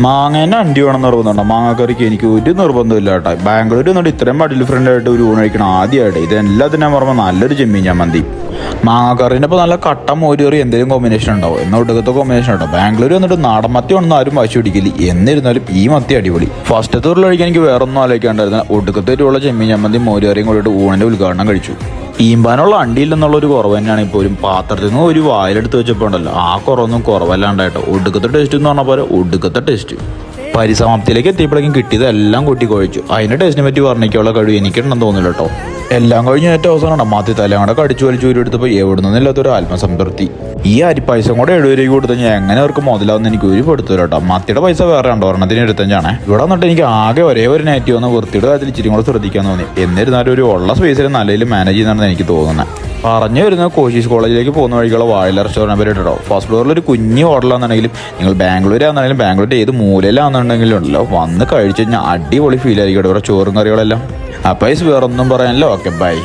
മാങ്ങേൻ്റെ അണ്ടി വേണം നിർബന്ധമുണ്ടോ? മാങ്ങക്കറിക്ക് എനിക്ക് ഒരു നിർബന്ധമില്ല കേട്ടോ. ബാംഗ്ലൂർ എന്നിട്ട് ഇത്രയും ഡിഫറെൻ്റ് ആയിട്ട് ഒരു ഊണ് കഴിക്കണം ആദ്യമായിട്ട്. ഇതെല്ലാത്തിനും പറയുമ്പോൾ നല്ലൊരു ചെമ്മീൻ ചമ്മന്തി. മാങ്ങക്കറീൻ്റെ ഇപ്പോൾ നല്ല കട്ട മോരുകറി എന്തെങ്കിലും കോമ്പിനേഷൻ ഉണ്ടാവും. എന്നാൽ ഒടുക്കത്തെ കോമ്പിനേഷൻ ഉണ്ടാവും. ബാംഗ്ലൂർ വന്നിട്ട് നാടൻ മത്തി ഒന്നും ആരും വാശി പിടിക്കില്ല. എന്നിരുന്നാലും ഈ മത്തി അടിപൊളി. ഫസ്റ്റത്തെ ഉരുള കഴിക്കാൻ എനിക്ക് വേറെ ഒന്നും ആലോചിക്കാണ്ടായിരുന്നു. ഒടുക്കത്തെ ഒരു ചെമ്മീൻ ചമ്മന്തി മോരുകറിയും കൂടിയിട്ട് ഊണിൻ്റെ ഉദ്ഘാടനം കഴിച്ചു. ഈമ്പാനുള്ള അണ്ടിയില്ലെന്നുള്ളൊരു കുറവ് തന്നെയാണ്. ഇപ്പോഴും പാത്രത്തിൽ നിന്ന് ഒരു വായിലെടുത്ത് വെച്ചപ്പോൾ ഉണ്ടല്ലോ, ആ കുറവൊന്നും കുറവല്ലാണ്ടായിട്ടോ. ഒടുക്കത്തെ ടേസ്റ്റ് എന്ന് പറഞ്ഞ പോലെ ഒടുക്കത്തെ ടേസ്റ്റ്. പരിസമാപ്തിയിലേക്ക് എത്തിയപ്പോഴേക്കും കിട്ടിയതെല്ലാം കൂട്ടി കുഴച്ചു. അതിൻ്റെ ടേസ്റ്റിനെ പറ്റി വർണ്ണിക്കാനുള്ള കഴിവ് എനിക്കുണ്ടെന്ന് തോന്നില്ല കേട്ടോ. എല്ലാം കഴിഞ്ഞ് ഏറ്റവും അവസാനമാണ് മത്തി തലങ്ങടെ കടിച്ചു വലിച്ചു എടുത്തപ്പോൾ എവിടെ നിന്നില്ലാത്തൊരു ആത്മസംതൃപ്തി. ഈ അരിപ്പൈസ കൂടെ 70 രൂപയ്ക്ക് കൊടുത്തു കഴിഞ്ഞാൽ എങ്ങനെ അവർക്ക് മുതലാവുന്ന എനിക്ക് ഒരു പെടുത്തില്ല കേട്ടോ. മത്തിയുടെ പൈസ വേറെ ഉണ്ടോ? ഒരെണ്ണത്തിന് 25 ഇവിടെ വന്നിട്ട് എനിക്ക് ആകെ ഒരേ ഒരു നെഗറ്റീവ് വന്ന വൃത്തിയുടെ കാര്യത്തിൽ ഇച്ചിരി കൂടെ ശ്രദ്ധിക്കാൻ തോന്നി. എന്നിരുന്നാലും ഒരു ഉള്ള സ്പേസിൽ നല്ല രീതിയിൽ മാനേജ് ചെയ്യുന്നതാണ് എനിക്ക് തോന്നുന്നത്. പറഞ്ഞു വരുന്നത് കോശീസ് കോളേജിലേക്ക് പോകുന്ന വഴിക്കുള്ള വായില റെസ്റ്റോറൻറ്റ് പേര് കേട്ടോ. ഫസ്റ്റ് ഫ്ലോറിൽ ഒരു കുഞ്ഞ് ഹോട്ടലാണെന്നുണ്ടെങ്കിലും നിങ്ങൾ ബാംഗ്ലൂരാണെന്നുണ്ടെങ്കിലും ബാംഗ്ലൂരിൻ്റെ ഏത് മൂലയിലാണെന്നുണ്ടെങ്കിലും ഉണ്ടല്ലോ, വന്ന് കഴിച്ചു കഴിഞ്ഞാൽ അടിപൊളി ഫീൽ ആയിരിക്കും ഇവിടെ ചോറും കറികളെല്ലാം. അപ്പോൾ വേറൊന്നും പറയാനല്ലോ. Okay, by.